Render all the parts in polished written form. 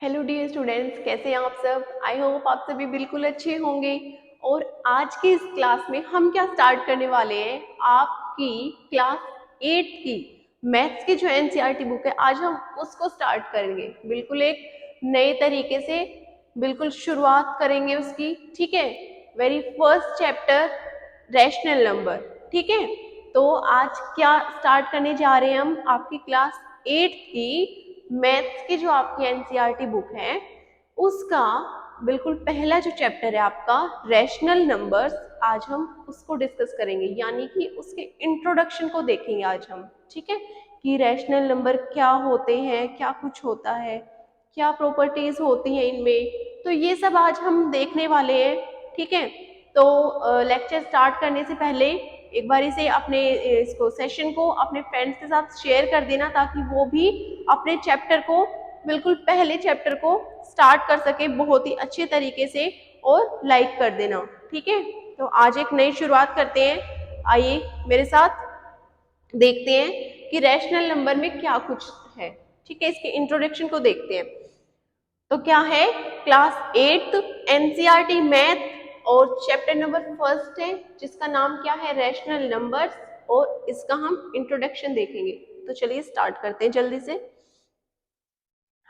Hello dear students, कैसे हैं आप सब। आई होप आप सभी बिल्कुल अच्छे होंगे। और आज की इस क्लास में हम क्या स्टार्ट करने वाले हैं, आपकी क्लास 8 की मैथ्स की जो एनसीईआरटी बुक है, आज हम उसको स्टार्ट करेंगे। बिल्कुल एक नए तरीके से बिल्कुल शुरुआत करेंगे उसकी। ठीक है, very first chapter rational number. ठीक है, तो आज क्या स्टार्ट करने जा रहे हैं हम, आपकी क्लास 8 की मैथ्स की जो आपकी एनसीईआरटी बुक है उसका बिल्कुल पहला जो चैप्टर है आपका रैशनल नंबर्स, आज हम उसको डिस्कस करेंगे, यानी कि उसके इंट्रोडक्शन को देखेंगे आज हम। ठीक है, कि रैशनल नंबर क्या होते हैं, क्या कुछ होता है, क्या प्रॉपर्टीज होती हैं इनमें, तो ये सब आज हम देखने वाले हैं। ठीक है, तो लेक्चर स्टार्ट करने से पहले एक बारी से अपने इसको सेशन को अपने फ्रेंड्स के साथ शेयर कर देना, ताकि वो भी अपने चैप्टर को बिल्कुल पहले चैप्टर को स्टार्ट कर सके बहुत ही अच्छे तरीके से, और लाइक कर देना। ठीक है, तो आज एक नई शुरुआत करते हैं। आइए मेरे साथ देखते हैं कि रैशनल नंबर में क्या कुछ है। ठीक है, इसके इंट्रोडक्शन को देखते हैं। तो क्या है, क्लास 8 एनसीईआरटी मैथ और चैप्टर नंबर फर्स्ट है जिसका नाम क्या है, रैशनल नंबर्स, और इसका हम इंट्रोडक्शन देखेंगे। तो चलिए स्टार्ट करते हैं जल्दी से।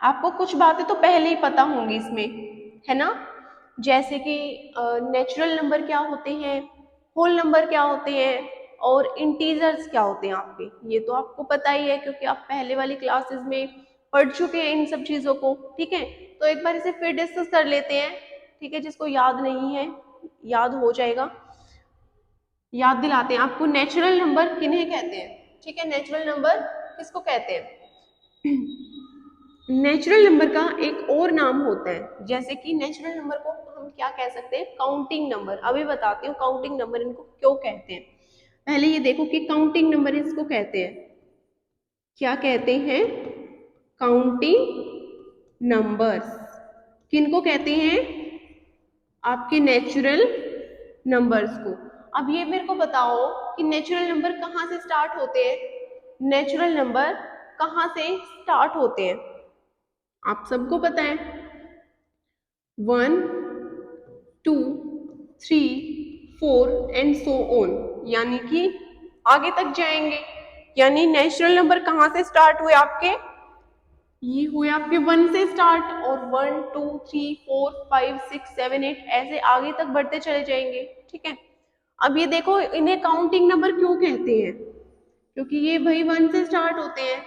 आपको कुछ बातें तो पहले ही पता होंगी इसमें, है ना, जैसे कि नेचुरल नंबर क्या होते हैं, होल नंबर क्या होते हैं, और इंटीजर्स क्या होते हैं आपके, ये तो आपको पता ही है क्योंकि आप पहले वाली क्लासेस में पढ़ चुके हैं इन सब चीज़ों को। ठीक है, तो एक बार इसे फिर डिस्कस कर लेते हैं। ठीक है, जिसको याद नहीं है याद हो जाएगा, याद दिलाते हैं आपको। नेचुरल नंबर किन्हें कहते हैं, ठीक है, नेचुरल नंबर किसको कहते हैं। नेचुरल नंबर का एक और नाम होता है, जैसे कि नेचुरल नंबर को हम क्या कह सकते हैं, काउंटिंग नंबर। अभी बताती हूँ काउंटिंग नंबर इनको क्यों कहते हैं। पहले ये देखो कि काउंटिंग नंबर इसको कहते हैं, क्या कहते हैं, काउंटिंग नंबर्स। किनको कहते हैं, आपके नेचुरल नंबर्स को। अब ये मेरे को बताओ कि नेचुरल नंबर कहाँ से स्टार्ट होते हैं, नेचुरल नंबर कहाँ से स्टार्ट होते हैं, आप सबको पता है। 1, 2, 3, 4 एंड सो ऑन, यानी कि आगे तक जाएंगे। यानी नेचुरल नंबर कहाँ से स्टार्ट हुए आपके, ये हुए आपके 1 से स्टार्ट, और 1, 2, 3, 4, 5, 6, 7, 8 ऐसे आगे तक बढ़ते चले जाएंगे। ठीक है, अब ये देखो इन्हें काउंटिंग नंबर क्यों कहते हैं, क्योंकि ये भाई 1 से स्टार्ट होते हैं।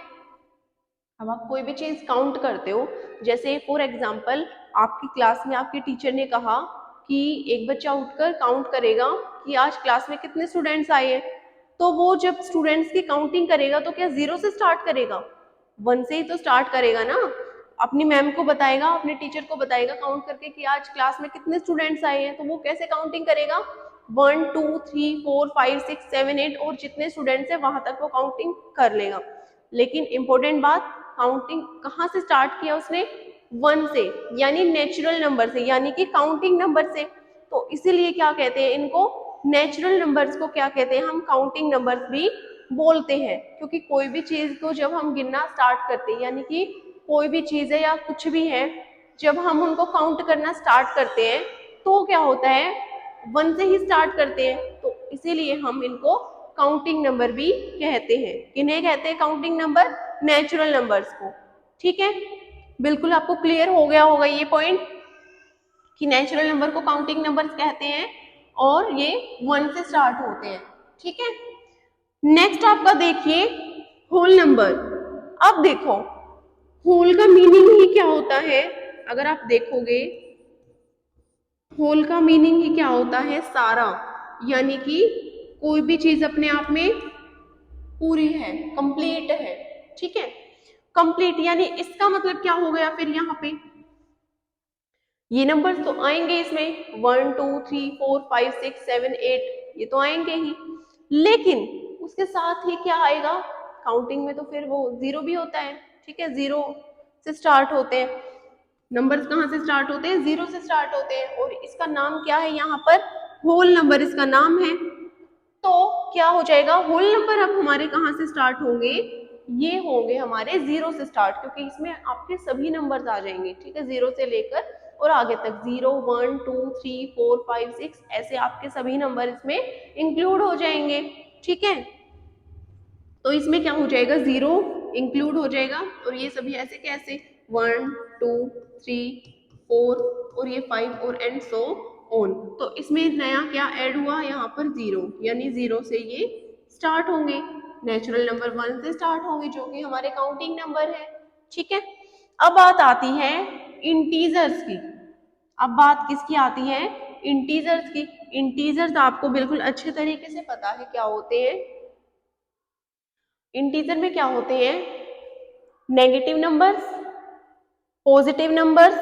अब आप कोई भी चीज काउंट करते हो, जैसे फॉर एग्जाम्पल आपकी क्लास में आपके टीचर ने कहा कि एक बच्चा उठकर काउंट करेगा कि आज क्लास में कितने स्टूडेंट्स आए हैं, तो वो जब स्टूडेंट्स की काउंटिंग करेगा तो क्या 0 से स्टार्ट करेगा, 1 से ही तो स्टार्ट करेगा ना। अपनी मैम को बताएगा, अपने टीचर को बताएगा काउंट करके कि आज क्लास में कितने स्टूडेंट्स आए हैं, तो वो कैसे काउंटिंग करेगा, 1, 2, 3, 4, 5, 6, 7, 8 और जितने स्टूडेंट्स है वहां तक वो काउंटिंग कर लेगा। लेकिन इंपॉर्टेंट बात, काउंटिंग कहाँ से स्टार्ट किया उसने, 1 से, यानी नेचुरल नंबर से, यानी कि काउंटिंग नंबर से। तो इसीलिए क्या कहते हैं इनको, नेचुरल नंबर्स को क्या कहते हैं, हम काउंटिंग नंबर्स भी बोलते हैं। क्योंकि कोई भी चीज को जब हम गिनना स्टार्ट करते हैं, यानी कि कोई भी चीज है या कुछ भी है, जब हम उनको काउंट करना स्टार्ट करते हैं तो क्या होता है, 1 से ही स्टार्ट करते हैं। तो इसीलिए हम इनको काउंटिंग नंबर भी कहते हैं। किन्हें कहते हैं काउंटिंग नंबर, नेचुरल नंबर्स को। ठीक है, बिल्कुल आपको क्लियर हो गया होगा ये पॉइंट कि नेचुरल नंबर को काउंटिंग नंबर्स कहते हैं और ये 1 से स्टार्ट होते हैं। ठीक है, नेक्स्ट आपका देखिए होल नंबर। अब देखो होल का मीनिंग ही क्या होता है, अगर आप देखोगे होल का मीनिंग ही क्या होता है, सारा, यानी कि कोई भी चीज अपने आप में पूरी है, कंप्लीट है। ठीक है, कंप्लीट यानी इसका मतलब क्या हो गया, फिर यहाँ पे ये नंबर्स तो आएंगे इसमें 1, 2, 3, 4, 5, 6, 7, 8 ये तो आएंगे ही, लेकिन उसके साथ ही क्या आएगा, काउंटिंग में तो फिर वो 0 भी होता है। ठीक है, 0 से स्टार्ट होते हैं नंबर्स, कहाँ से स्टार्ट होते हैं, 0 से स्टार्ट होते हैं, और इसका नाम क्या है, यहाँ पर होल नंबर इसका नाम है। तो क्या हो जाएगा, होल नंबर अब हमारे कहाँ से स्टार्ट होंगे, ये होंगे हमारे जीरो से स्टार्ट, क्योंकि इसमें आपके सभी नंबर्स आ जाएंगे, ठीक है, जीरो से लेकर और आगे तक 0 1 2 3 4 5 6 ऐसे आपके सभी नंबर इसमें इंक्लूड हो जाएंगे, ठीक है। तो इसमें क्या हो जाएगा, जीरो इंक्लूड हो जाएगा और ये सभी ऐसे कैसे 1 2 3 4 और ये 5 और एंड सो ऑन। तो इसमें नया क्या ऐड हुआ, यहाँ पर जीरो, यानी जीरो से ये स्टार्ट होंगे, नेचुरल नंबर 1 से स्टार्ट होंगे जो कि हमारे काउंटिंग नंबर है, ठीक है। अब बात आती है इंटीजर्स की। अब बात किसकी आती है, इंटीजर्स की। इंटीजर्स आपको बिल्कुल अच्छे तरीके से पता है क्या होते हैं। इंटीजर में क्या होते हैं, नेगेटिव नंबर्स, पॉजिटिव नंबर्स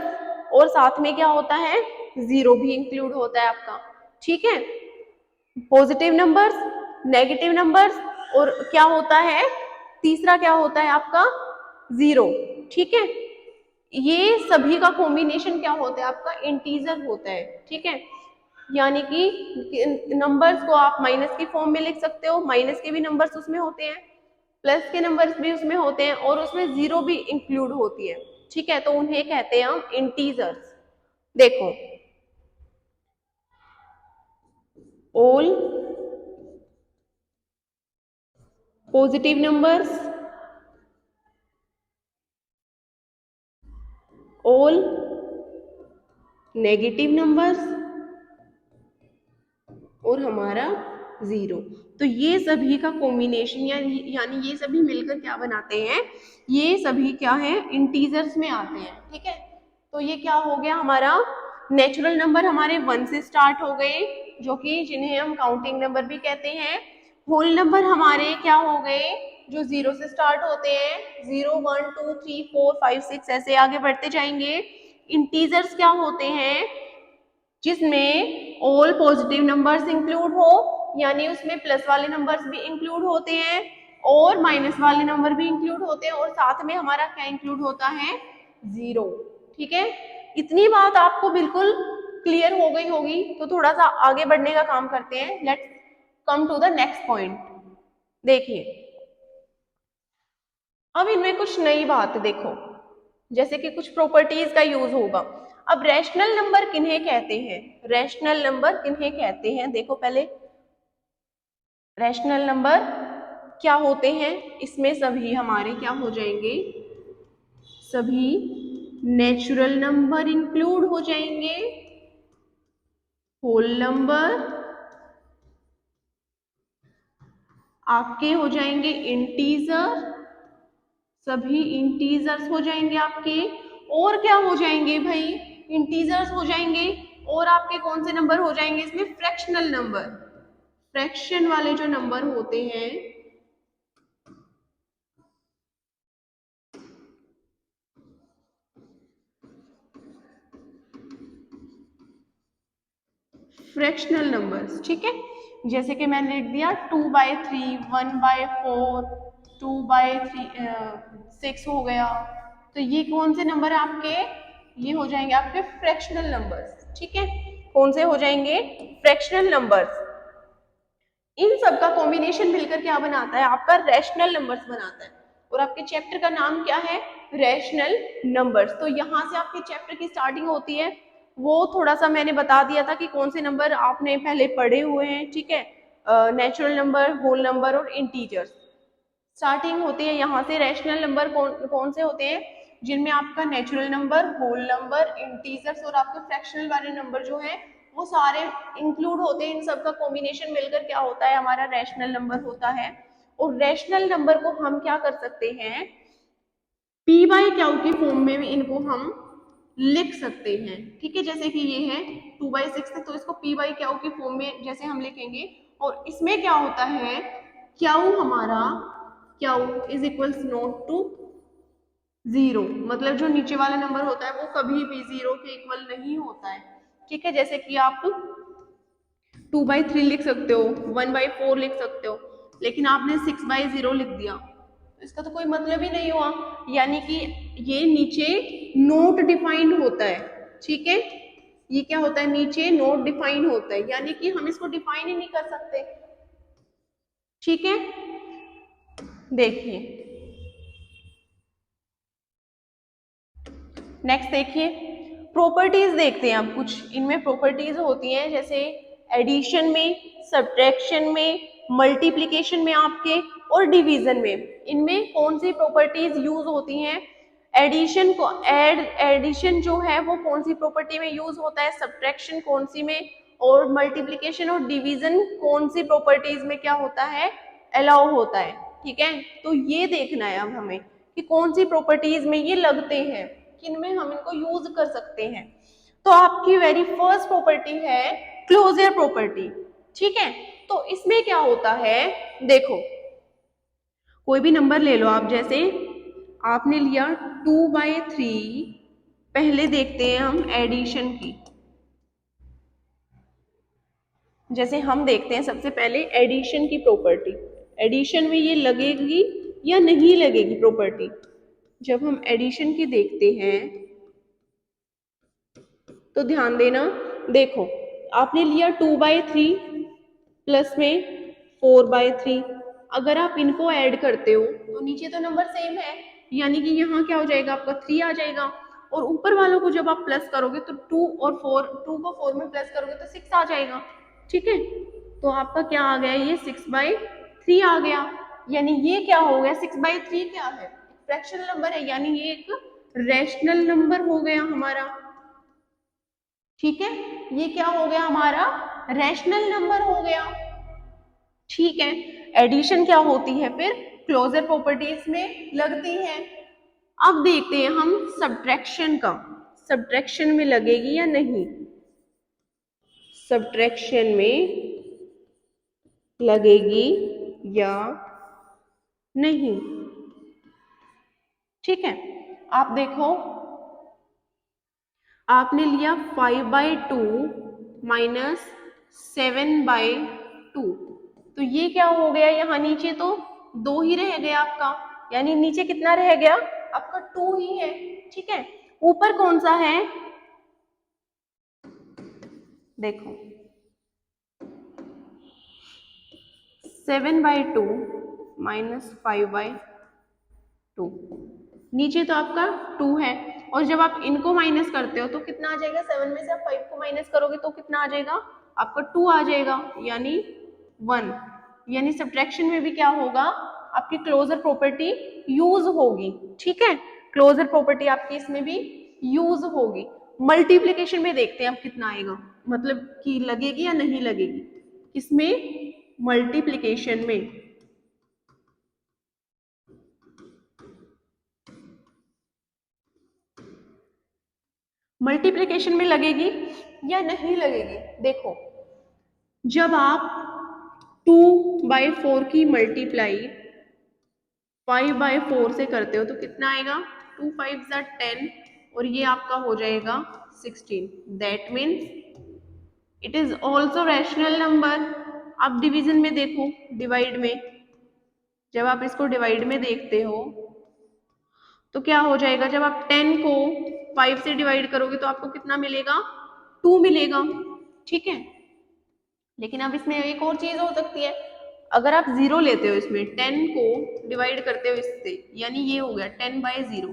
और साथ में क्या होता है, जीरो भी इंक्लूड होता है आपका, ठीक है। पॉजिटिव नंबर्स, नेगेटिव नंबर्स और क्या होता है, तीसरा क्या होता है आपका, जीरो, ठीक है। ये सभी का कॉम्बिनेशन क्या होता है आपका, इंटीजर होता है, ठीक है। यानी कि नंबर्स को आप माइनस की फॉर्म में लिख सकते हो, माइनस के भी नंबर्स उसमें होते हैं, प्लस के नंबर्स भी उसमें होते हैं और उसमें जीरो भी इंक्लूड होती है, ठीक है। तो उन्हें कहते हैं हम इंटीजर्स। देखो, all positive numbers, all negative numbers और हमारा जीरो। तो ये सभी का कॉम्बिनेशन यानी ये सभी मिलकर क्या बनाते हैं, ये सभी क्या है, इंटीजर्स में आते हैं, ठीक है। तो ये क्या हो गया हमारा, नेचुरल नंबर हमारे 1 से स्टार्ट हो गए, जो कि जिन्हें हम काउंटिंग नंबर भी कहते हैं। होल नंबर हमारे क्या हो गए, जो जीरो से स्टार्ट होते हैं, 0 1 2 3 4 5 6 ऐसे आगे बढ़ते जाएंगे। इंटीजर्स क्या होते हैं, जिसमें ऑल पॉजिटिव नंबर्स इंक्लूड हो, यानी उसमें प्लस वाले नंबर्स भी इंक्लूड होते हैं और माइनस वाले नंबर भी इंक्लूड होते हैं और साथ में हमारा क्या इंक्लूड होता है, जीरो, ठीक है। इतनी बात आपको बिल्कुल क्लियर हो गई होगी, तो थोड़ा सा आगे बढ़ने का काम करते हैं। Let's come to the next point. देखिए, अब इनमें कुछ नई बात देखो, जैसे कि कुछ प्रॉपर्टीज का यूज होगा। अब रैशनल नंबर किन्हें कहते हैं, रैशनल नंबर किन्हें कहते हैं, देखो पहले रैशनल नंबर क्या होते हैं, इसमें सभी हमारे क्या हो जाएंगे, सभी नेचुरल नंबर इंक्लूड हो जाएंगे, होल नंबर आपके हो जाएंगे इंटीजर, सभी इंटीजर्स हो जाएंगे आपके, और क्या हो जाएंगे भाई, इंटीजर्स हो जाएंगे और आपके कौन से नंबर हो जाएंगे इसमें, फ्रैक्शनल नंबर, फ्रैक्शन वाले जो नंबर होते हैं, फ्रैक्शनल नंबर्स, ठीक है। जैसे कि मैंने लिख दिया 2/3, 1/4, 2/3 6 हो गया, तो ये कौन से नंबर है आपके, ये हो जाएंगे आपके फ्रैक्शनल नंबर्स, ठीक है। कौन से हो जाएंगे, फ्रैक्शनल नंबर्स। इन सब का कॉम्बिनेशन मिलकर क्या बनाता है आपका, रैशनल नंबर्स बनाता है। और आपके चैप्टर का नाम क्या है, रैशनल नंबर्स। तो यहाँ से आपके चैप्टर की स्टार्टिंग होती है, वो थोड़ा सा मैंने बता दिया था कि कौन से नंबर आपने पहले पढ़े हुए हैं, ठीक है। नेचुरल नंबर, होल नंबर और इंटीजर्स। स्टार्टिंग होती है यहाँ से। रैशनल नंबर कौन कौन से होते हैं, जिनमें आपका natural number, whole number, integers और आपके फ्रैक्शनल वाले नंबर जो है वो सारे इंक्लूड होते हैं। इन सब का कॉम्बिनेशन मिलकर क्या होता है, हमारा रैशनल नंबर होता है। और रैशनल नंबर को हम क्या कर सकते हैं, पी बाई क्यू के फॉर्म में भी इनको हम लिख सकते हैं, ठीक है। जैसे कि ये है 2/6 है, तो इसको पी बाई क्यू के फॉर्म में जैसे हम लिखेंगे, और इसमें क्या होता है, क्यू हमारा, q is equals not to zero, मतलब जो नीचे वाला नंबर होता है वो कभी भी जीरो के इक्वल नहीं होता है, ठीक है। जैसे कि आप 2/3 लिख सकते हो, 1/4 लिख सकते हो, लेकिन आपने 6/0 लिख दिया, तो इसका तो कोई मतलब ही नहीं हुआ। यानी कि ये नीचे नोट डिफाइंड होता है, ठीक है। ये क्या होता है, नीचे नोट डिफाइंड होता है, यानी कि हम इसको डिफाइन ही नहीं कर सकते, ठीक है। देखिए, नेक्स्ट देखिए, प्रॉपर्टीज देखते हैं अब। कुछ इनमें प्रॉपर्टीज होती हैं, जैसे एडिशन में, सब्ट्रैक्शन में, मल्टीप्लिकेशन में आपके, और डिवीजन में। इनमें कौन सी प्रॉपर्टीज यूज होती हैं? एडिशन को एडिशन जो है वो कौन सी प्रॉपर्टी में यूज होता है, सब्ट्रैक्शन कौन सी में, और मल्टीप्लिकेशन और डिवीजन कौन सी प्रॉपर्टीज में क्या होता है, अलाउ होता है। ठीक है, तो ये देखना है अब हमें कि कौन सी प्रॉपर्टीज में ये लगते हैं, किनमें हम इनको यूज कर सकते हैं। तो आपकी वेरी फर्स्ट प्रॉपर्टी है क्लोजर प्रॉपर्टी। ठीक है, तो इसमें क्या होता है, देखो कोई भी नंबर ले लो आप, जैसे आपने लिया 2/3। पहले देखते हैं हम एडिशन की, जैसे हम देखते हैं सबसे पहले एडिशन की प्रॉपर्टी। एडिशन में ये लगेगी या नहीं लगेगी प्रॉपर्टी। जब हम एडिशन की देखते हैं तो ध्यान देना, देखो आपने लिया 2/3 प्लस में 4/3। अगर आप इनको ऐड करते हो तो नीचे तो नंबर सेम है, यानी कि यहाँ क्या हो जाएगा, आपका 3 आ जाएगा। और ऊपर वालों को जब आप प्लस करोगे तो 2 और 4, 2 को 4 में प्लस करोगे तो 6 आ जाएगा। ठीक है, तो आपका क्या आ गया, ये 6/3 आ गया। यानी ये क्या हो गया, 6/3 क्या है, फ्रैक्शनल नंबर है, यानी ये एक रैशनल नंबर हो गया हमारा। ठीक है, ये क्या हो गया हमारा, रैशनल नंबर हो गया। ठीक है, एडिशन क्या होती है फिर, क्लोजर प्रॉपर्टीज में लगती है। अब देखते हैं हम सब्ट्रैक्शन का, सब्ट्रैक्शन में लगेगी या नहीं, सब्ट्रैक्शन में लगेगी या नहीं। ठीक है, आप देखो आपने लिया 5/2 माइनस 7/2, तो ये क्या हो गया, यहाँ नीचे तो 2 ही रह गया आपका, यानी नीचे कितना रह गया आपका, 2 ही है। ठीक है, ऊपर कौन सा है, देखो 7/2 माइनस 5/2, नीचे तो आपका 2 है, और जब आप इनको माइनस करते हो तो कितना आ जाएगा, 7 में से आप 5 को माइनस करोगे तो कितना आ जाएगा, आपका 2 आ जाएगा, यानी 1। यानी सब्ट्रैक्शन में भी क्या होगा, आपकी क्लोजर प्रॉपर्टी यूज होगी। ठीक है, क्लोजर प्रॉपर्टी आपकी इसमें भी यूज होगी। मल्टीप्लिकेशन में देखते हैं अब कितना आएगा, मतलब कि लगेगी या नहीं लगेगी, किसमें, मल्टीप्लिकेशन में। मल्टीप्लिकेशन में लगेगी या नहीं लगेगी, देखो जब आप 2/4 की मल्टीप्लाई 5/4 से करते हो तो कितना आएगा, 2 5 10, और ये आपका हो जाएगा 16। That means it is also rational number. अब डिवीजन में देखो, डिवाइड में, जब आप इसको डिवाइड में देखते हो तो क्या हो जाएगा, जब आप 10 को 5 से डिवाइड करोगे तो आपको कितना मिलेगा, 2 मिलेगा। ठीक है, लेकिन अब इसमें एक और चीज हो सकती है, अगर आप 0 लेते हो इसमें, 10 को डिवाइड करते हो इससे, यानी ये हो गया 10/0।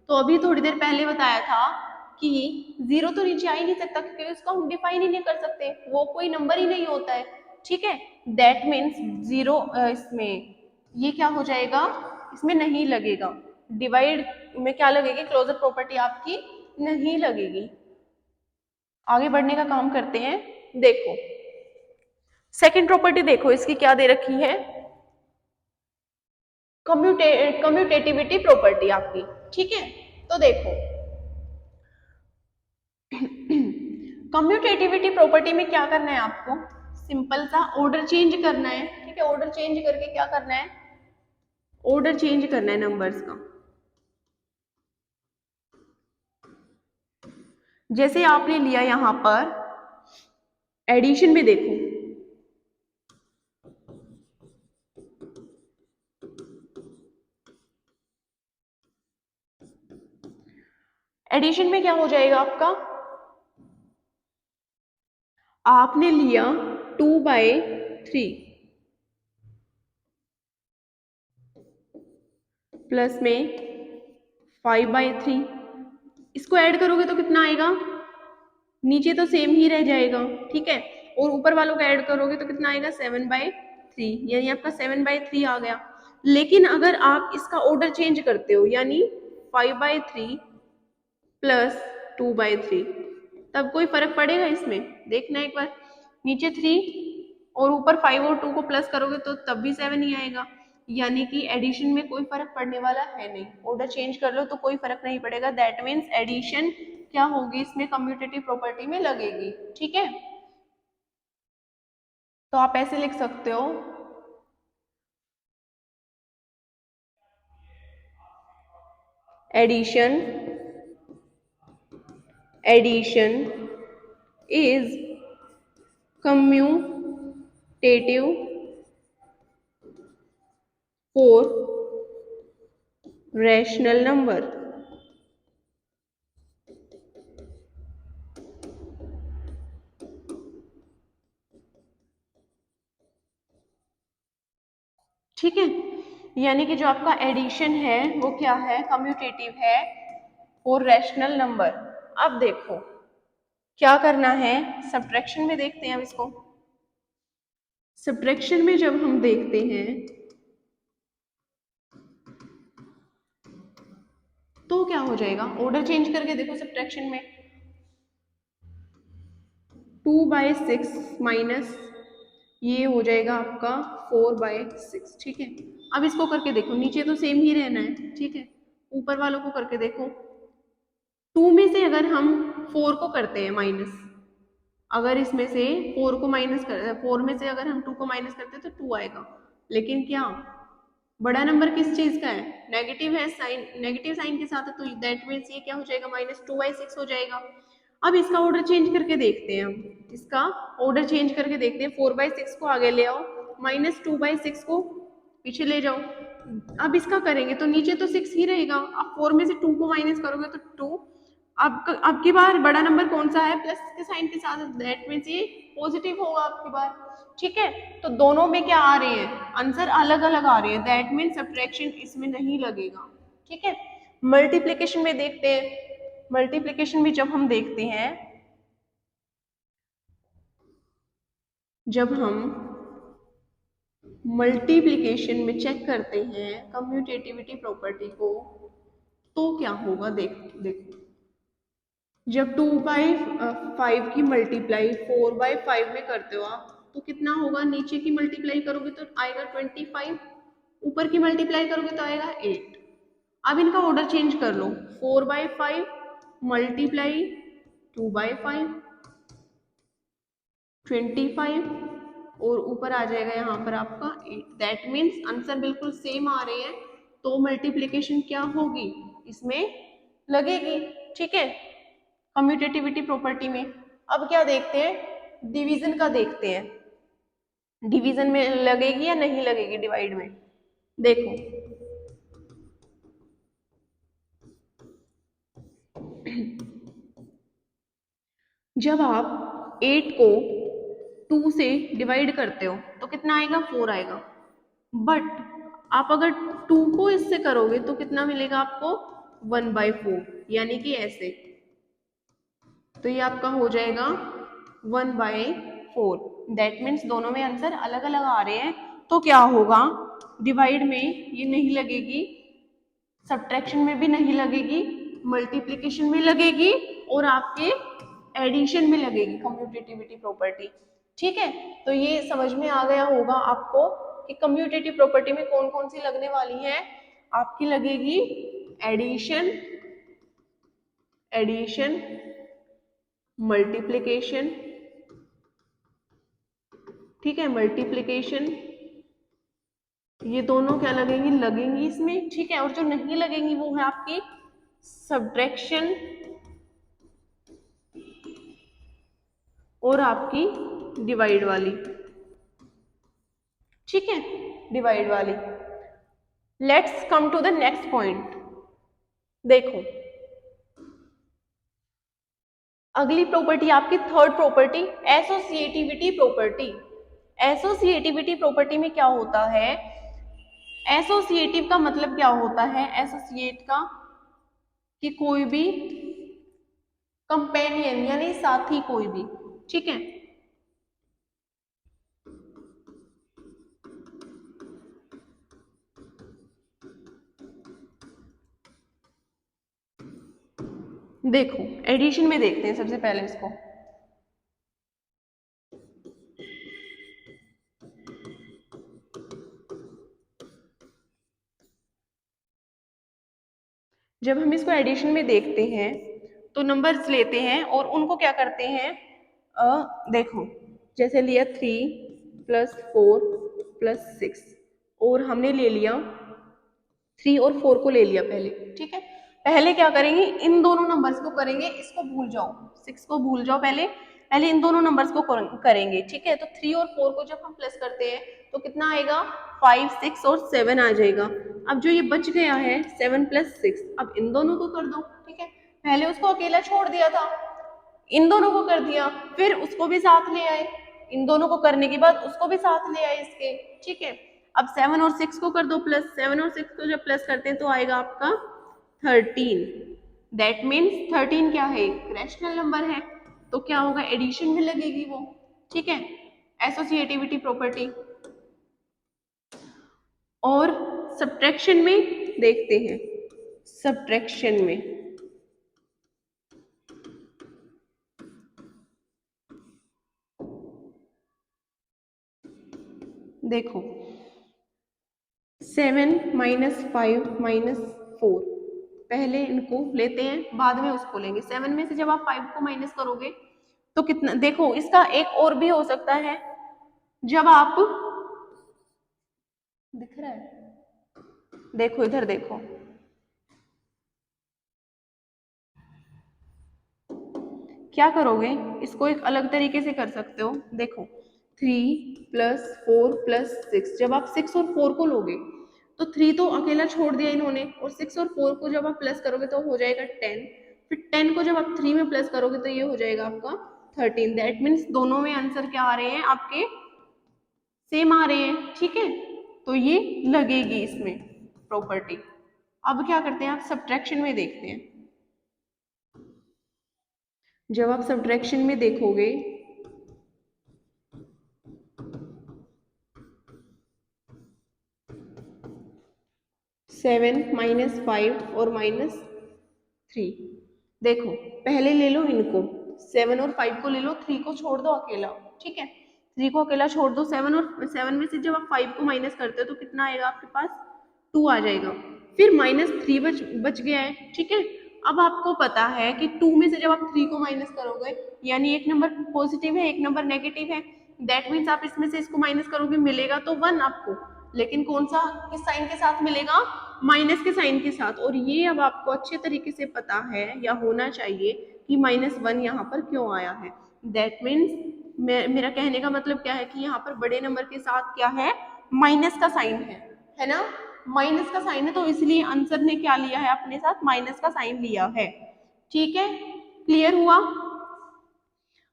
तो अभी थोड़ी देर पहले बताया था कि 0 तो नीचे आ ही नहीं सकता, क्योंकि उसको हम डिफाइन ही नहीं कर सकते, वो कोई नंबर ही नहीं होता है। ठीक है, दैट मीन्स 0 इसमें ये क्या हो जाएगा, इसमें नहीं लगेगा, डिवाइड में क्या लगेगी, क्लोजर प्रॉपर्टी आपकी नहीं लगेगी। आगे बढ़ने का काम करते हैं, देखो सेकंड प्रॉपर्टी देखो इसकी क्या दे रखी है, कम्यूटेटिविटी प्रॉपर्टी आपकी। ठीक है, तो देखो कम्यूटेटिविटी प्रॉपर्टी में क्या करना है आपको, सिंपल सा ऑर्डर चेंज करना है। ठीक है, ऑर्डर चेंज करके क्या करना है, ऑर्डर चेंज करना है नंबर्स का। जैसे आपने लिया यहां पर एडिशन में, देखो एडिशन में क्या हो जाएगा आपका, आपने लिया 2/3 प्लस में 5/3, इसको ऐड करोगे तो कितना आएगा, नीचे तो सेम ही रह जाएगा, ठीक है, और ऊपर वालों को ऐड करोगे तो कितना आएगा 7/3, यानी आपका 7/3 आ गया। लेकिन अगर आप इसका ऑर्डर चेंज करते हो, यानी 5/3 प्लस 2/3, तब कोई फर्क पड़ेगा इसमें, देखना एक बार, नीचे 3 और ऊपर 5 और 2 को प्लस करोगे तो तब भी 7 ही आएगा, यानी कि एडिशन में कोई फर्क पड़ने वाला है नहीं। ऑर्डर चेंज कर लो तो कोई फर्क नहीं पड़ेगा, दैट मीन्स एडिशन क्या होगी इसमें, कम्यूटेटिव प्रॉपर्टी में लगेगी, ठीक है। तो आप ऐसे लिख सकते हो, addition is commutative for rational number. ठीक है, यानी कि जो आपका एडिशन है वो क्या है, कम्यूटेटिव है फॉर रैशनल नंबर। अब देखो क्या करना है, सब्ट्रैक्शन में देखते हैं अब इसको। सब्ट्रैक्शन में जब हम देखते हैं तो क्या हो जाएगा, ऑर्डर चेंज करके देखो सब्ट्रैक्शन में, 2/6 माइनस ये हो जाएगा आपका 4/6, ठीक है। अब इसको करके देखो, नीचे तो सेम ही रहना है, ठीक है, ऊपर वालों को करके देखो, 2 में से अगर हम 4 को करते हैं माइनस, अगर इसमें से 4 को माइनस कर, 4 में से अगर हम 2 को माइनस करते हैं तो 2 आएगा, लेकिन क्या बड़ा नंबर किस चीज का है, नेगेटिव है, साइन नेगेटिव साइन के साथ है, तो दैट मीन्स ये क्या हो जाएगा, -2/6 हो जाएगा। अब इसका ऑर्डर चेंज करके देखते हैं, हम इसका ऑर्डर चेंज करके देखते हैं, 4/6 को आगे ले आओ, -2/6 को पीछे ले जाओ। अब इसका करेंगे तो नीचे तो 6 ही रहेगा, अब 4 में से 2 को माइनस करोगे तो 2। अब की बार बड़ा नंबर कौन सा है, प्लस के साइन के साथ, दैट मीन्स ये पॉजिटिव होगा आपकी बार, ठीक है। तो दोनों में क्या आ रहे हैं, आंसर अलग अलग आ रहे हैं, दैट मीन्स सब्ट्रैक्शन इसमें नहीं लगेगा, ठीक है। मल्टीप्लिकेशन में देखते हैं, मल्टीप्लिकेशन में जब हम देखते हैं, जब हम मल्टीप्लिकेशन में चेक करते हैं कम्यूटेटिविटी प्रॉपर्टी को, तो क्या होगा, देखो जब 2/5 की मल्टीप्लाई 4/5 में करते हो आप तो कितना होगा, नीचे की मल्टीप्लाई करोगे तो आएगा 25, ऊपर की मल्टीप्लाई करोगे तो आएगा 8। अब इनका ऑर्डर चेंज कर लो, 4/5 मल्टीप्लाई 2/5 25, और ऊपर आ जाएगा यहाँ पर आपका 8, दैट मीन्स आंसर बिल्कुल सेम आ रहे हैं, तो मल्टीप्लिकेशन क्या होगी इसमें लगेगी, ठीक है, कम्यूटेटिविटी प्रॉपर्टी में। अब क्या देखते हैं, डिवीजन का देखते हैं, डिवीजन में लगेगी या नहीं लगेगी, डिवाइड में देखो, जब आप 8 को 2 से डिवाइड करते हो तो कितना आएगा, 4 आएगा, बट आप अगर 2 को इससे करोगे तो कितना मिलेगा आपको, 1/4, यानी कि ऐसे, तो ये आपका हो जाएगा 1/4, दैट मीन्स दोनों में आंसर अलग अलग आ रहे हैं, तो क्या होगा, डिवाइड में ये नहीं लगेगी, सब्ट्रैक्शन में भी नहीं लगेगी, मल्टीप्लिकेशन में लगेगी, और आपके एडिशन में लगेगी कम्यूटेटिविटी प्रॉपर्टी, ठीक है। तो ये समझ में आ गया होगा आपको कि कम्यूटेटिव प्रॉपर्टी में कौन कौन सी लगने वाली है, आपकी लगेगी एडिशन, एडिशन, मल्टीप्लिकेशन, ठीक है, मल्टीप्लिकेशन, ये दोनों क्या लगेंगी, लगेंगी इसमें, ठीक है, और जो नहीं लगेंगी वो है आपकी सब्ट्रैक्शन और आपकी डिवाइड वाली, ठीक है, डिवाइड वाली। Let's come to the next point, देखो अगली प्रॉपर्टी आपकी third property, associativity property. Associativity property में क्या होता है, एसोसिएटिव का मतलब क्या होता है, एसोसिएट का कि कोई भी कंपेनियन यानी साथी कोई भी, ठीक है। देखो एडिशन में देखते हैं सबसे पहले इसको। जब हम इसको एडिशन में देखते हैं तो नंबर्स लेते हैं और उनको क्या करते हैं, देखो जैसे लिया 3 + 4 + 6 और हमने ले लिया 3 और 4 को ले लिया पहले, ठीक है। पहले क्या करेंगे, इन दोनों नंबर्स को करेंगे, इसको भूल जाओ, 6 को भूल जाओ, पहले पहले इन दोनों नंबर्स को करेंगे, ठीक है। तो 3 और 4 को जब हम प्लस करते हैं तो कितना आएगा, 5, 6 और 7 आ जाएगा। अब जो ये बच गया है 7 + 6, अब इन दोनों को कर दो, ठीक है। पहले उसको अकेला छोड़ दिया था, इन दोनों को कर दिया, फिर उसको भी साथ ले आए, इन दोनों को करने के बाद उसको भी साथ ले आए इसके, ठीक है। अब 7 और 6 को कर दो प्लस, 7 और 6 को जब प्लस करते हैं तो आएगा आपका 13। दैट मीन्स 13 क्या है, एक रैशनल नंबर है, तो क्या होगा, एडिशन में लगेगी वो, ठीक है, एसोसिएटिविटी प्रॉपर्टी। और सब्ट्रैक्शन में देखते हैं, सब्ट्रैक्शन में देखो 7 - 5 - 4, पहले इनको लेते हैं बाद में उसको लेंगे। 7 में से जब आप 5 को माइनस करोगे तो कितना, देखो इसका एक और भी हो सकता है, जब आप, दिख रहा है, देखो इधर देखो, क्या करोगे, इसको एक अलग तरीके से कर सकते हो। देखो 3 + 4 + 6, जब आप 6 और 4 को लोगे तो 3 तो अकेला छोड़ दिया इन्होंने, और 6 और 4 को जब आप प्लस करोगे तो हो जाएगा 10, फिर 10 को जब आप 3 में प्लस करोगे तो ये हो जाएगा आपका 13। दैट मीन्स दोनों में आंसर क्या आ रहे हैं आपके, सेम आ रहे हैं, ठीक है। तो ये लगेगी इसमें प्रॉपर्टी। अब क्या करते हैं, आप सब्ट्रैक्शन में देखते हैं। जब आप सब्ट्रैक्शन में देखोगे 7 - 5 और -3, देखो पहले ले लो इनको, 7 और 5 को ले लो, 3 को छोड़ दो अकेला, ठीक है। 3 को अकेला छोड़ दो, 7 में से जब आप 5 को माइनस करते हो तो कितना आएगा आपके पास, 2 आ जाएगा, फिर -3 बच गया है, ठीक है। अब आपको पता है कि 2 में से जब आप 3 को माइनस करोगे, यानी एक नंबर पॉजिटिव है एक नंबर नेगेटिव है, दैट मीन्स आप इसमें से इसको माइनस करोगे, मिलेगा तो 1 आपको, लेकिन कौन सा, किस साइन के साथ मिलेगा, माइनस के साइन के साथ। और ये अब आपको अच्छे तरीके से पता है या होना चाहिए कि -1 यहाँ पर क्यों आया है। दैट मीन्स मेरा कहने का मतलब क्या है कि यहाँ पर बड़े नंबर के साथ क्या है, माइनस का साइन है ना, माइनस का साइन है, तो इसलिए आंसर ने क्या लिया है अपने साथ, माइनस का साइन लिया है, ठीक है। क्लियर हुआ।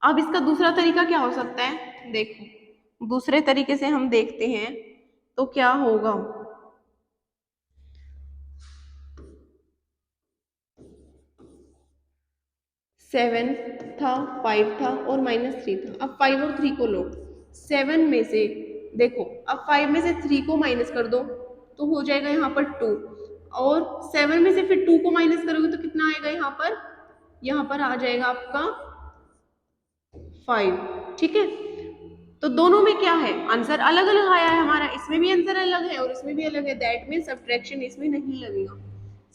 अब इसका दूसरा तरीका क्या हो सकता है, देखो दूसरे तरीके से हम देखते हैं तो क्या होगा, 7 था, 5 था और -3 था। अब 5 और 3 को लो, 7 में से देखो, अब 5 में से 3 को माइनस कर दो तो हो जाएगा यहाँ पर 2, और 7 में से फिर 2 को माइनस करोगे तो कितना आएगा यहाँ पर आ जाएगा आपका 5, ठीक है। तो दोनों में क्या है, आंसर अलग अलग आया है हमारा, इसमें भी आंसर अलग है और इसमें भी अलग है, दैट मीन सब्ट्रैक्शन इसमें नहीं लगेगा।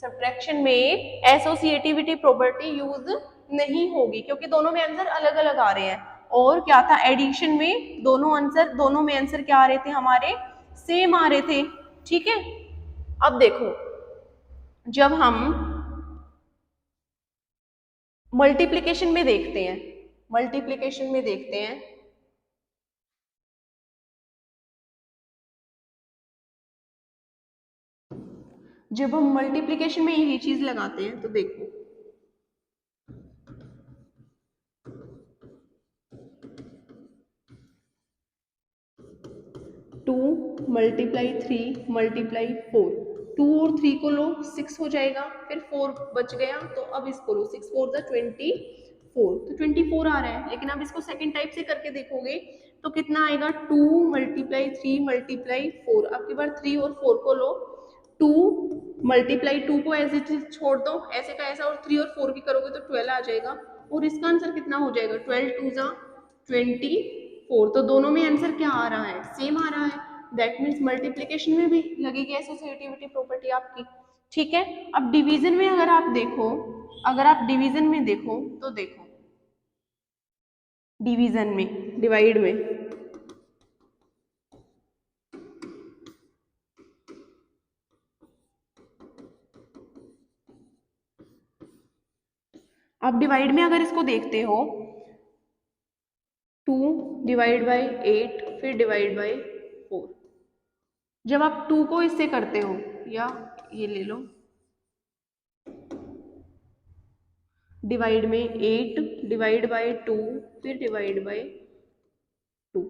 सब्ट्रैक्शन में एसोसिएटिविटी प्रॉपर्टी यूज नहीं होगी क्योंकि दोनों में आंसर अलग अलग आ रहे हैं। और क्या था, एडिशन में दोनों में आंसर क्या आ रहे थे हमारे, सेम आ रहे थे, ठीक है। अब देखो जब हम मल्टीप्लिकेशन में देखते हैं, मल्टीप्लिकेशन में देखते हैं, जब हम मल्टीप्लिकेशन में यही चीज लगाते हैं तो देखो 2 × 3 × 4, 2 और 3 को लो 6 हो जाएगा, फिर 4 बच गया तो अब इसको लो, 6 4 = 20, 4, तो 24 आ रहा है। लेकिन आप इसको सेकंड टाइप से करके देखोगे तो कितना आएगा, 2 मल्टीप्लाई 3 मल्टीप्लाई 4। अब की बार 3 और 4 को लो, 2 मल्टीप्लाई 2 को ऐसे छोड़ दो, ऐसे का ऐसा, और 3 और 4 की करोगे तो 12 आ जाएगा। और इसका आंसर कितना हो जाएगा, 12 2 जा 24। तो दोनों में आंसर क्या आ रहा है, सेम आ रहा है। दैट मीन्स मल्टीप्लीकेशन में भी लगेगी एसोसिएटिविटी प्रॉपर्टी आपकी। ठीक है। अब डिवीजन में अगर आप देखो, अगर आप डिवीजन में देखो तो देखो, डिवीजन में, डिवाइड में, आप डिवाइड में अगर इसको देखते हो, 2 डिवाइड बाई 8 फिर डिवाइड बाई 4। जब आप 2 को इससे करते हो, या ये ले लो, डिवाइड में 8 डिवाइड बाई 2 फिर डिवाइड बाई 2,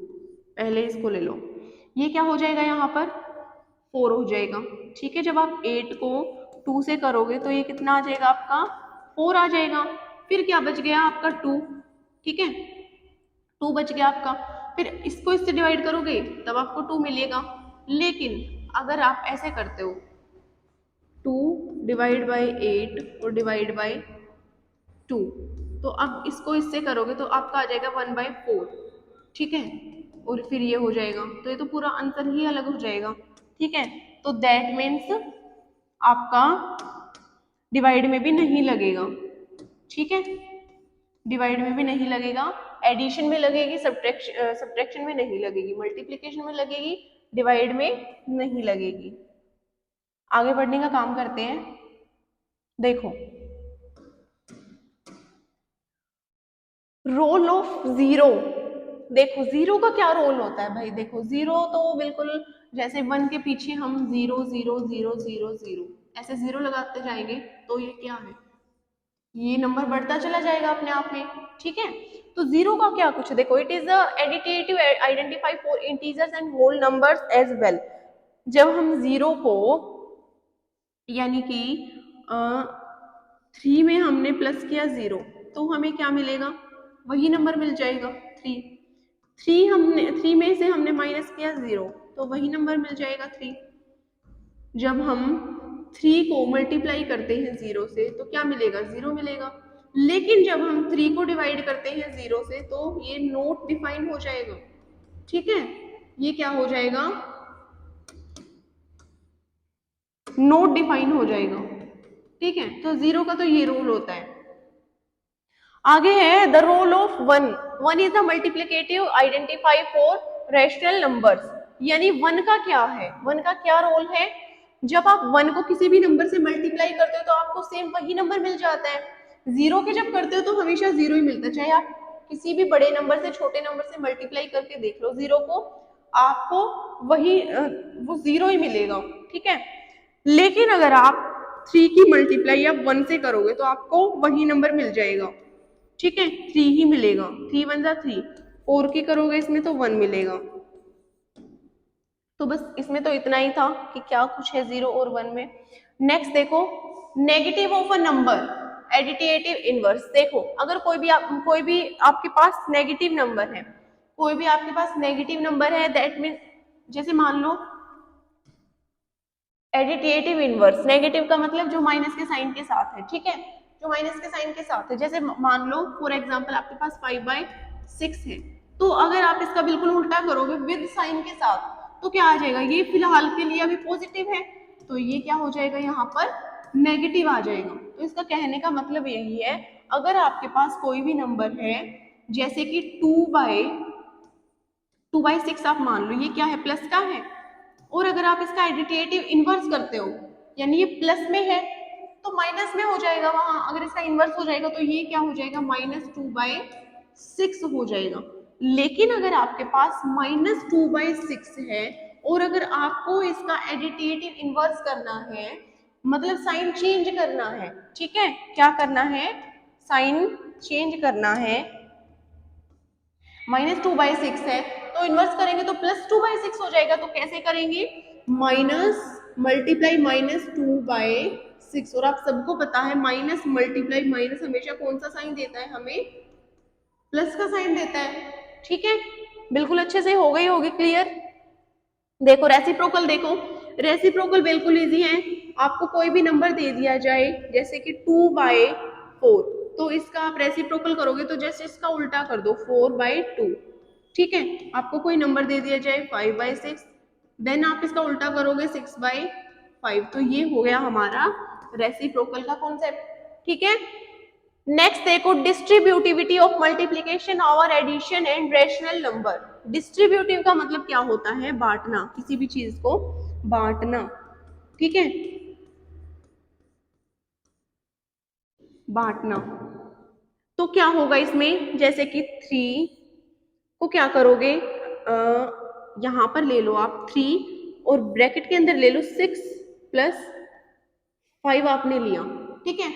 पहले इसको ले लो, ये क्या हो जाएगा, यहाँ पर 4 हो जाएगा। ठीक है। जब आप 8 को 2 से करोगे तो ये कितना आ जाएगा आपका, 4 आ जाएगा। फिर क्या बच गया आपका, 2। ठीक है, 2 बच गया आपका। फिर इसको इससे डिवाइड करोगे तब आपको 2 मिलेगा। लेकिन अगर आप ऐसे करते हो, 2 डिवाइड बाई 8 और डिवाइड बाई 2, तो अब इसको इससे करोगे तो आपका आ जाएगा 1/4। ठीक है, और फिर ये हो जाएगा, तो ये तो पूरा आंसर ही अलग हो जाएगा। ठीक है, तो दैट मीन्स आपका डिवाइड में भी नहीं लगेगा। ठीक है, डिवाइड में भी नहीं लगेगा, एडिशन में लगेगी, सब्ट्रैक्शन में नहीं लगेगी, मल्टीप्लिकेशन में लगेगी, डिवाइड में नहीं लगेगी। आगे बढ़ने का काम करते हैं। देखो, रोल ऑफ जीरो, देखो जीरो का क्या रोल होता है भाई। देखो जीरो तो बिल्कुल जैसे 1 के पीछे हम 0 0 0 0 0 ऐसे 0 लगाते जाएंगे तो ये क्या है, ये नंबर बढ़ता चला जाएगा अपने आप में। ठीक है, तो जीरो का क्या कुछ, देखो it is additive identify for integers and whole numbers as well. जब हम जीरो को, यानी कि 3 में हमने प्लस किया 0, तो हमें क्या मिलेगा, वही नंबर मिल जाएगा 3। 3 में से हमने माइनस किया 0, तो वही नंबर मिल जाएगा 3। जब हम 3 को मल्टीप्लाई करते हैं 0 से तो क्या मिलेगा, 0 मिलेगा। लेकिन जब हम 3 को डिवाइड करते हैं 0 से तो ये नोट डिफाइन हो जाएगा। ठीक है, ये क्या हो जाएगा, नोट डिफाइन हो जाएगा। ठीक है, तो 0 का तो ये रूल होता है। आगे है the role of 1। 1 is the multiplicative identify for rational numbers. यानी 1 का क्या है, 1 का क्या रोल है, जब आप 1 को किसी भी नंबर से मल्टीप्लाई करते हो तो आपको सेम वही नंबर मिल जाता है। 0 के जब करते हो तो हमेशा 0 ही मिलता है, चाहे आप किसी भी बड़े नंबर से छोटे नंबर से मल्टीप्लाई करके देख लो 0 को, आपको वही वो 0 ही मिलेगा। ठीक है, लेकिन अगर आप 3 की मल्टीप्लाई आप 1 से करोगे तो आपको वही नंबर मिल जाएगा। ठीक है, 3 ही मिलेगा, 3 1 जा 3। 4 की करोगे इसमें तो 1 मिलेगा। तो बस इसमें तो इतना ही था कि क्या कुछ है 0 और 1 में। नेक्स्ट देखो, negative of a number, additive inverse. देखो अगर कोई भी आपके पास नेगेटिव नंबर है, कोई भी आपके पास नेगेटिव नंबर है, दैट मीन जैसे मान लो एडिटिव इनवर्स, नेगेटिव का मतलब जो माइनस के साइन के साथ है। ठीक है, जो माइनस के साइन के साथ है, जैसे मान लो फॉर एग्जांपल आपके पास 5/6 है, तो अगर आप इसका बिल्कुल उल्टा करोगे विद साइन के साथ तो क्या आ जाएगा, ये फिलहाल के लिए अभी पॉजिटिव है तो ये क्या हो जाएगा, यहाँ पर नेगेटिव आ जाएगा। तो इसका कहने का मतलब यही है, अगर आपके पास कोई भी नंबर है जैसे कि 2/6 आप मान लो, ये क्या है, प्लस का है, और अगर आप इसका एडिटिव इनवर्स करते हो यानी ये प्लस में है तो माइनस में हो जाएगा वहां, अगर इसका इनवर्स हो जाएगा तो ये क्या हो जाएगा, -2/6 हो जाएगा। लेकिन अगर आपके पास -2/6 है और अगर आपको इसका एडिटिव इनवर्स करना है, मतलब साइन चेंज करना है। ठीक है, क्या करना है, साइन चेंज करना है, -2/6 है तो इन्वर्स करेंगे तो +2/6 हो जाएगा। तो कैसे करेंगे, माइनस मल्टीप्लाई -2/6 6 और आप सबको पता है माइनस मल्टीप्लाई माइनस हमेशा कौन सा साइन देता है हमें, प्लस का साइन देता है। ठीक है, बिल्कुल अच्छे से हो गई होगी क्लियर। देखो रेसिप्रोकल, देखो रेसिप्रोकल बिल्कुल इजी है। आपको कोई भी नंबर दे दिया जाए जैसे कि 2/4, तो इसका आप रेसिप्रोकल करोगे तो जैसे इसका उल्टा कर दो 4/2। ठीक है, आपको कोई नंबर दे दिया जाए 5/6, देन आप इसका उल्टा करोगे 6/5। तो ये हो गया हमारा रेसिप्रोकल का कॉन्सेप्ट। ठीक है, नेक्स्ट देखो डिस्ट्रीब्यूटिविटी ऑफ मल्टीप्लीकेशन और addition and rational number. Distributive का मतलब क्या होता है, बांटना, किसी भी चीज को बांटना। ठीक है, बांटना। तो क्या होगा इसमें, जैसे कि 3 को क्या करोगे, यहां पर ले लो आप 3 और ब्रैकेट के अंदर ले लो 6+5 आपने लिया। ठीक है,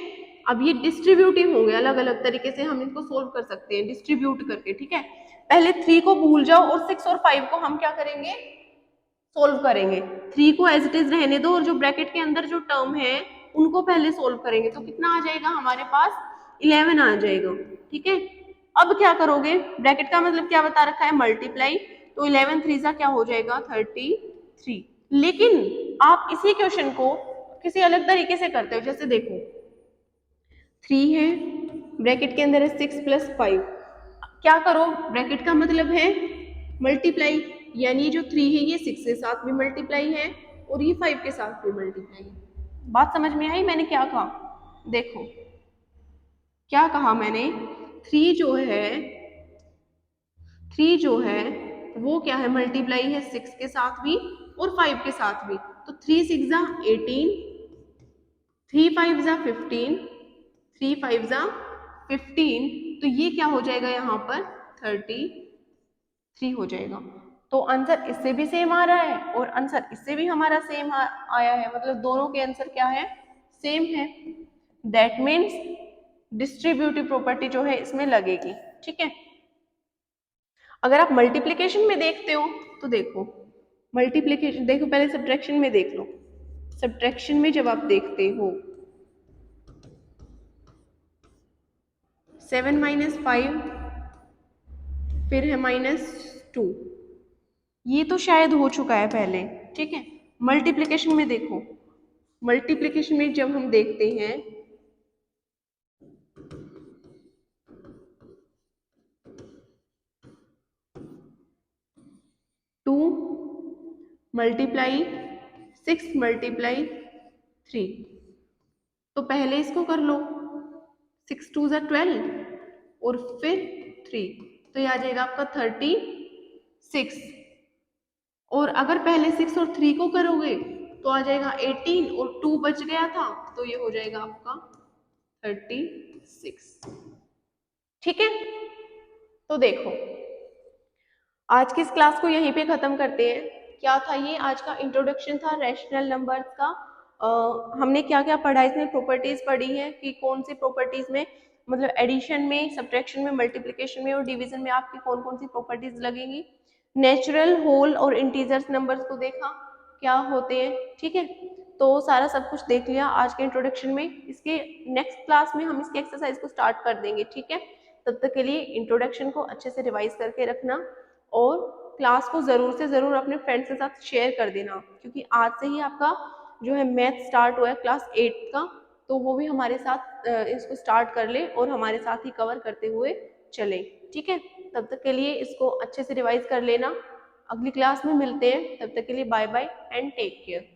अब ये डिस्ट्रीब्यूटिव हो गया, अलग अलग तरीके से हम इनको सोल्व कर सकते हैं डिस्ट्रीब्यूट करके। ठीक है, पहले 3 को भूल जाओ और 6 और 5 को हम क्या करेंगे, सोल्व करेंगे। 3 को एज इट इज रहने दो और जो ब्रैकेट के अंदर जो टर्म है उनको पहले सोल्व करेंगे। तो कितना आ जाएगा हमारे पास, 11 आ जाएगा। ठीक है, अब क्या करोगे, ब्रैकेट का मतलब क्या बता रखा है, मल्टीप्लाई, तो 11 3 सा क्या हो जाएगा 33। लेकिन आप इसी क्वेश्चन को किसी अलग तरीके से करते हो, जैसे देखो 3 है, ब्रैकेट के अंदर है 6+5, क्या करो, ब्रैकेट का मतलब है मल्टीप्लाई, यानी जो 3 है ये 6 के साथ भी मल्टीप्लाई है और ये 5 के साथ भी मल्टीप्लाई है। बात समझ में आई मैंने क्या कहा, देखो क्या कहा मैंने, 3 जो है 3 जो है वो क्या है, मल्टीप्लाई है 6 के साथ भी और 5 के साथ भी। तो 3 6 जा 18, 3 5 जा 15, 3 5 जा 15, तो ये क्या हो जाएगा यहाँ पर 33 हो जाएगा। तो आंसर इससे भी सेम आ रहा है और आंसर इससे भी हमारा सेम आया है, मतलब दोनों के आंसर क्या है, सेम है। दैट मीन्स डिस्ट्रीब्यूटिव प्रॉपर्टी जो है इसमें लगेगी। ठीक है, अगर आप मल्टीप्लिकेशन में देखते हो तो देखो, मल्टीप्लिकेशन देखो, पहले सब्ट्रैक्शन में देख लो। सब्ट्रैक्शन में जब आप देखते हो 7 - 5 फिर है -2, ये तो शायद हो चुका है पहले। ठीक है, मल्टीप्लिकेशन में देखो, मल्टीप्लिकेशन में जब हम देखते हैं 2 मल्टीप्लाई 6 मल्टीप्लाई 3, तो पहले इसको कर लो, 6 2 ज़ा 12 और फिर 3, तो ये आ जाएगा आपका 36। और अगर पहले 6 और 3 को करोगे तो आ जाएगा 18 और 2 बच गया था तो ये हो जाएगा आपका 36। ठीक है, तो देखो आज की इस क्लास को यहीं पे खत्म करते हैं। क्या था ये, आज का इंट्रोडक्शन था रैशनल नंबर्स का। हमने क्या क्या पढ़ा, इसमें प्रॉपर्टीज पढ़ी है कि कौन सी प्रॉपर्टीज में, मतलब एडिशन में, सब्ट्रैक्शन में, मल्टीप्लिकेशन में और डिवीजन में आपकी कौन कौन सी प्रॉपर्टीज लगेंगी। नेचुरल, होल और इंटीजर्स नंबर्स को देखा क्या होते हैं। ठीक है, तो सारा सब कुछ देख लिया आज के इंट्रोडक्शन में। इसके नेक्स्ट क्लास में हम इसके एक्सरसाइज को स्टार्ट कर देंगे। ठीक है, तब तक के लिए इंट्रोडक्शन को अच्छे से रिवाइज करके रखना और क्लास को ज़रूर से ज़रूर अपने फ्रेंड्स के साथ शेयर कर देना, क्योंकि आज से ही आपका जो है मैथ स्टार्ट हुआ है क्लास 8 का, तो वो भी हमारे साथ इसको स्टार्ट कर ले और हमारे साथ ही कवर करते हुए चले। ठीक है, तब तक के लिए इसको अच्छे से रिवाइज कर लेना। अगली क्लास में मिलते हैं, तब तक के लिए bye bye and take care.